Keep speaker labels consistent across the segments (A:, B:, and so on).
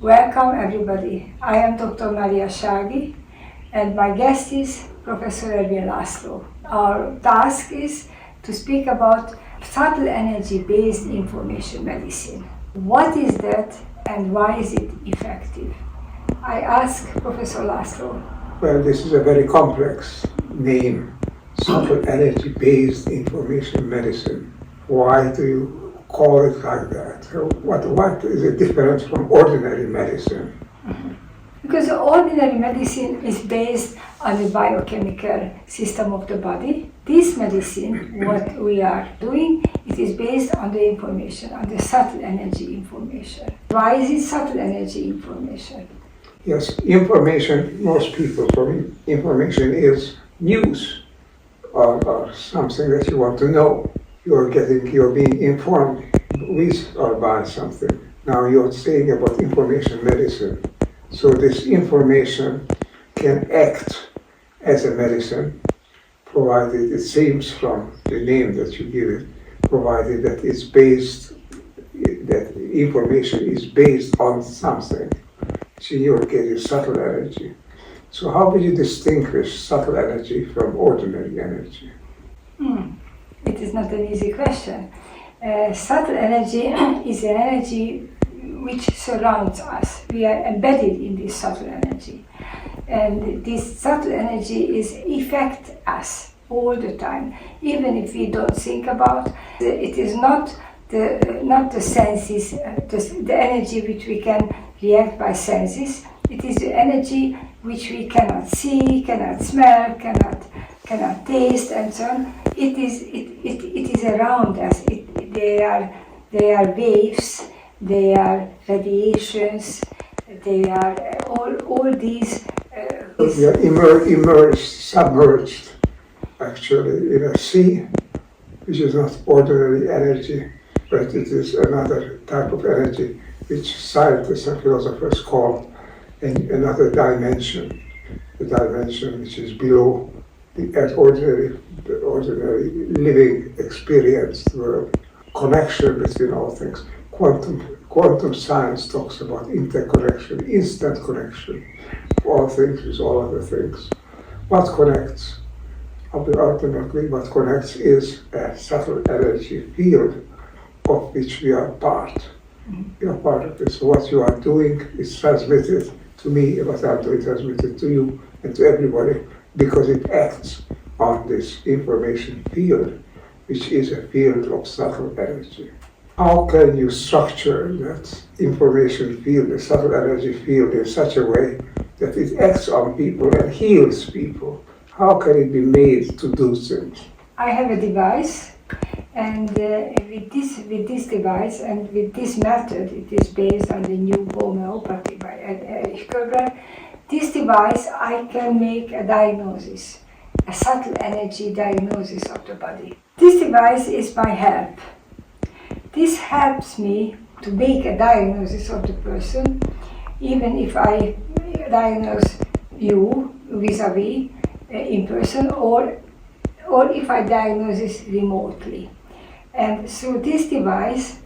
A: Welcome everybody. I am Dr. Maria Sagi and my guest is Professor Ervin Laszlo. Our task is to speak about subtle energy-based information medicine. What is that and why is it effective? I ask Professor Laszlo.
B: Well, this is a very complex name, subtle energy-based information medicine. Why do you call it like that? What is it different from ordinary medicine?
A: Because ordinary medicine is based on the biochemical system of the body. This medicine, what we are doing, it is based on the information, on the subtle energy information. Why is it subtle energy information?
B: Yes, information, most people, for me, information is news or something that you want to know. You're being informed with or by something. Now you're saying about information medicine. So this information can act as a medicine, provided it seems from the name that you give it, provided that that information is based on something. So in your case, it's subtle energy. So how would you distinguish subtle energy from ordinary energy?
A: It is not an easy question. Subtle energy is an energy which surrounds us. We are embedded in this subtle energy. And this subtle energy affects us all the time. Even if we don't think about it, it is not the senses, the energy which we can react by senses. It is the energy which we cannot see, cannot smell, cannot taste, and so on. It is around us. They are waves. They are radiations. They are all these.
B: We are immersed, submerged, actually, in a sea, which is not ordinary energy, but it is another type of energy, which scientists and philosophers call another dimension, the dimension which is below the ordinary living experienced world. Connection between all things. Quantum science talks about interconnection, instant connection, all things with all other things. What connects? Ultimately, what connects is a subtle energy field of which we are part. We are part of it. So what you are doing is transmitted to me, what I'm doing is transmitted to you and to everybody, because it acts on this information field, which is a field of subtle energy. How can you structure that information field, the subtle energy field, in such a way that it acts on people and heals people? How can it be made to do things?
A: I have a device, and with this device and with this method, it is based on the new homeopathy by Erich. This device, I can make a diagnosis, a subtle energy diagnosis of the body. This device is my help. This helps me to make a diagnosis of the person, even if I diagnose you vis-a-vis in person, or if I diagnose this remotely. And through this device,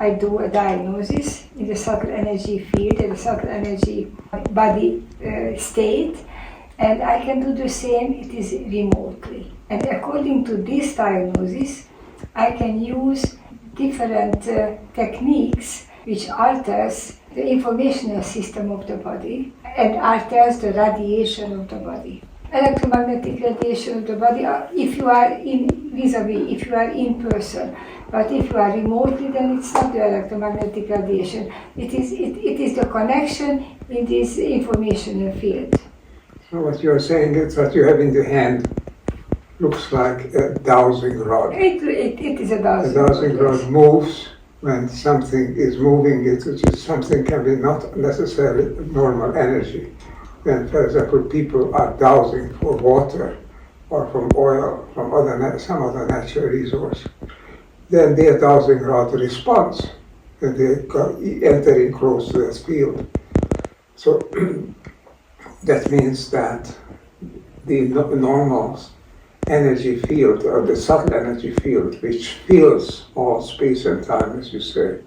A: I do a diagnosis in the subtle energy field, in the subtle energy body state, and I can do the same, it is remotely. And according to this diagnosis, I can use different techniques which alters the informational system of the body and alters the radiation of the body. Electromagnetic radiation of the body, if you are vis-a-vis, if you are in person, but if you are remotely, then it's not the electromagnetic radiation. It is the connection in this informational field.
B: So what you're saying is that you have in the hand looks like a dowsing rod.
A: It is a dowsing rod.
B: A dowsing rod moves when something is moving it, which is something can be not necessarily normal energy. When, for example, people are dowsing for water or from oil, from some other natural resource, then their dowsing rod responds and they enter in close to that field. So that means that the normal energy field, or the subtle energy field, which fills all space and time, as you say,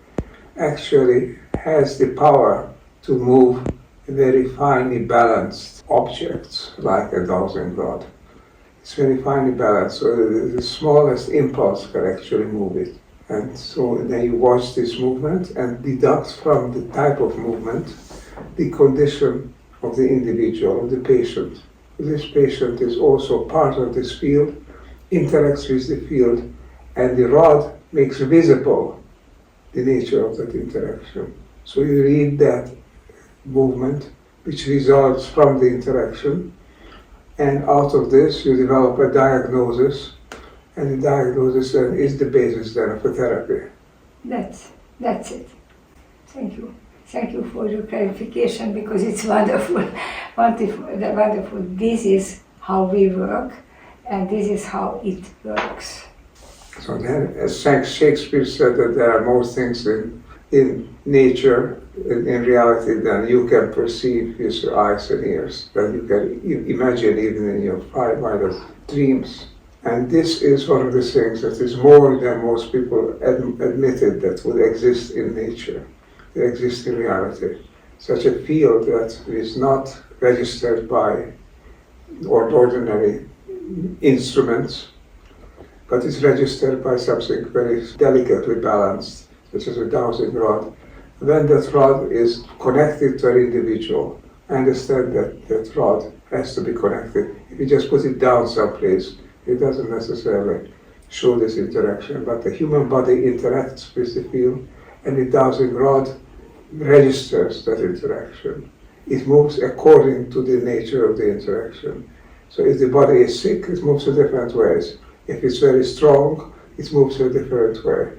B: actually has the power to move very finely balanced objects like a dowsing rod. It's very finely balanced, so the smallest impulse can actually move it. And so then you watch this movement and deduct from the type of movement the condition of the individual, of the patient. This patient is also part of this field, interacts with the field, and the rod makes visible the nature of that interaction. So you read that movement, which results from the interaction, and out of this you develop a diagnosis, and the diagnosis then is the basis then of the therapy.
A: That's it. Thank you. Thank you for your clarification, because it's wonderful, wonderful. This is how we work, and this is how it works.
B: So then, as Shakespeare said, that there are more things in nature, in reality, than you can perceive with your eyes and ears, that you can imagine even in your wildest dreams. And this is one of the things that is more than most people admitted that would exist in nature, that exist in reality. Such a field that is not registered by ordinary instruments, but is registered by something very delicately balanced, such as a dowsing rod. When that rod is connected to an individual, I understand that that rod has to be connected. If you just put it down someplace, it doesn't necessarily show this interaction, but the human body interacts with the field, and the dowsing rod registers that interaction. It moves according to the nature of the interaction. So if the body is sick, it moves in different ways. If it's very strong, it moves in a different way.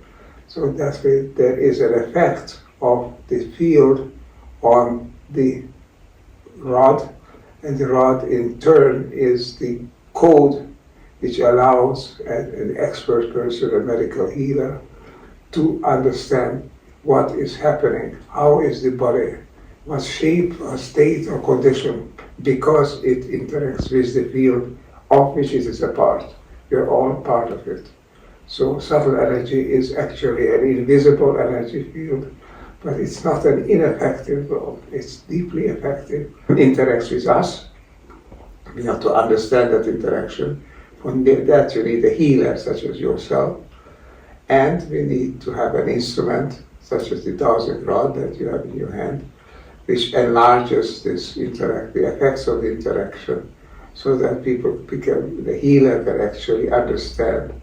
B: So that way there is an effect of the field on the rod, and the rod in turn is the code which allows an expert person, a medical healer, to understand what is happening, how is the body, what shape or state or condition, because it interacts with the field of which it is a part. We're all part of it. So subtle energy is actually an invisible energy field, but it's not an ineffective role. It's deeply effective. It interacts with us. We have to understand that interaction. For that you need a healer such as yourself, and we need to have an instrument such as the dowsing rod that you have in your hand, which enlarges this the effects of the interaction, so that the healer can actually understand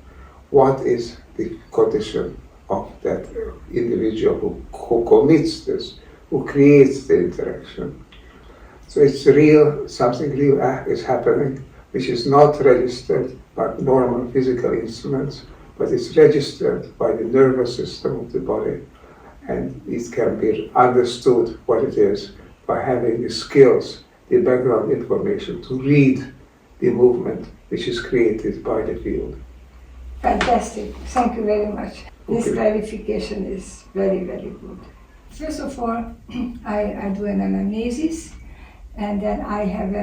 B: what is the condition of that individual who commits this, who creates the interaction. So it's real, something real is happening, which is not registered by normal physical instruments, but it's registered by the nervous system of the body, and it can be understood what it is by having the skills, the background information to read the movement which is created by the field.
A: Fantastic. Thank you very much. This
B: Okay.
A: clarification is very, very good. First of all, I do an anamnesis, and then I have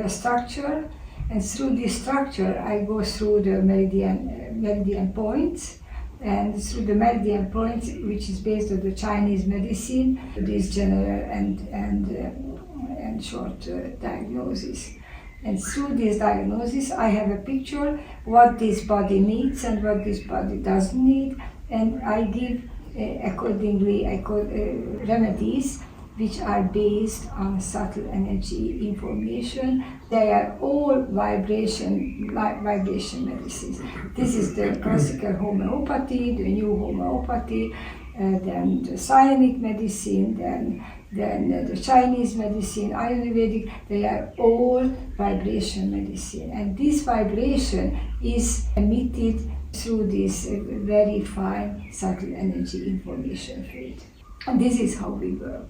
A: a structure, and through this structure I go through the meridian points, and through the meridian points, which is based on the Chinese medicine, this general and short diagnosis. And through this diagnosis, I have a picture what this body needs and what this body doesn't need, and I give accordingly remedies which are based on subtle energy information. They are all vibration medicines. This is the classical homeopathy, the new homeopathy, then the Sionic medicine, then the Chinese medicine, Ayurvedic. They are all vibration medicine, and this vibration is emitted through this very fine subtle energy information field. And this is how we work.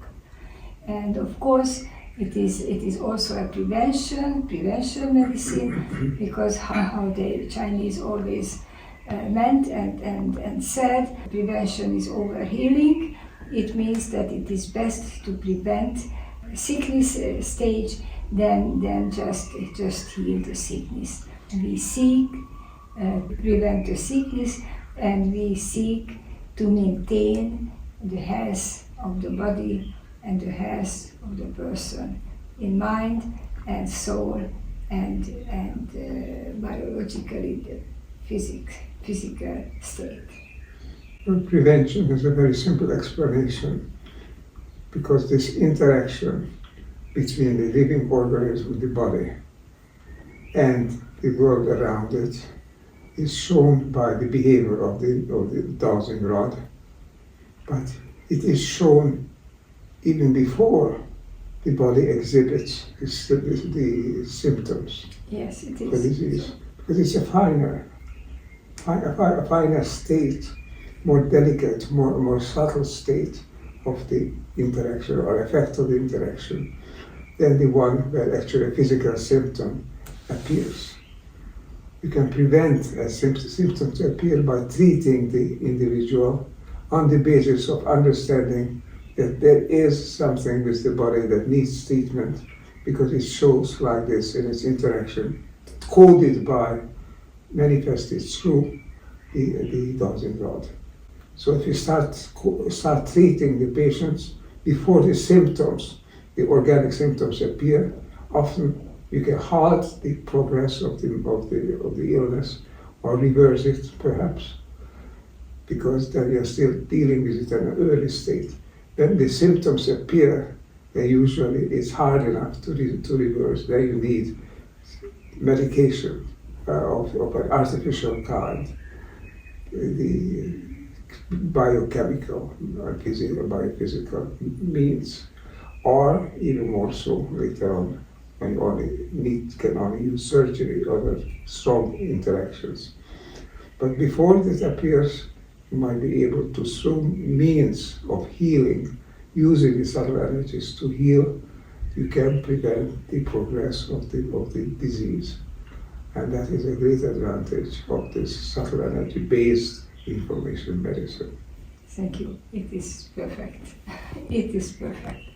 A: And of course, it is also a prevention medicine, because how the Chinese always meant and said, prevention is over healing. It means that it is best to prevent sickness stage than just heal the sickness. We seek prevent the sickness, and we seek to maintain the health of the body and the health of the person in mind and soul and biologically the physical state.
B: Well, prevention is a very simple explanation because this interaction between the living organism, the body, and the world around it is shown by the behavior of the dowsing rod, but it is shown even before the body exhibits the symptoms
A: Yes, it
B: of the
A: is.
B: disease, because it's a finer state, more delicate, more subtle state of the interaction or effect of the interaction than the one where actually a physical symptom appears. You can prevent a symptom to appear by treating the individual on the basis of understanding that there is something with the body that needs treatment because it shows like this in its interaction, coded by, manifested through the dowsing rod. So if you start treating the patients before the symptoms, the organic symptoms appear, often you can halt the progress of the illness or reverse it perhaps, because then you're still dealing with it in an early state. When the symptoms appear, then usually it's hard enough to reverse. Then you need medication of an artificial kind, the biochemical or biophysical means, or even more so later on when you can only use surgery or other strong interactions. But before this appears, you might be able to, through means of healing, using the subtle energies to heal, you can prevent the progress of the disease. And that is a great advantage of this subtle energy-based information medicine.
A: Thank you. It is perfect. It is perfect.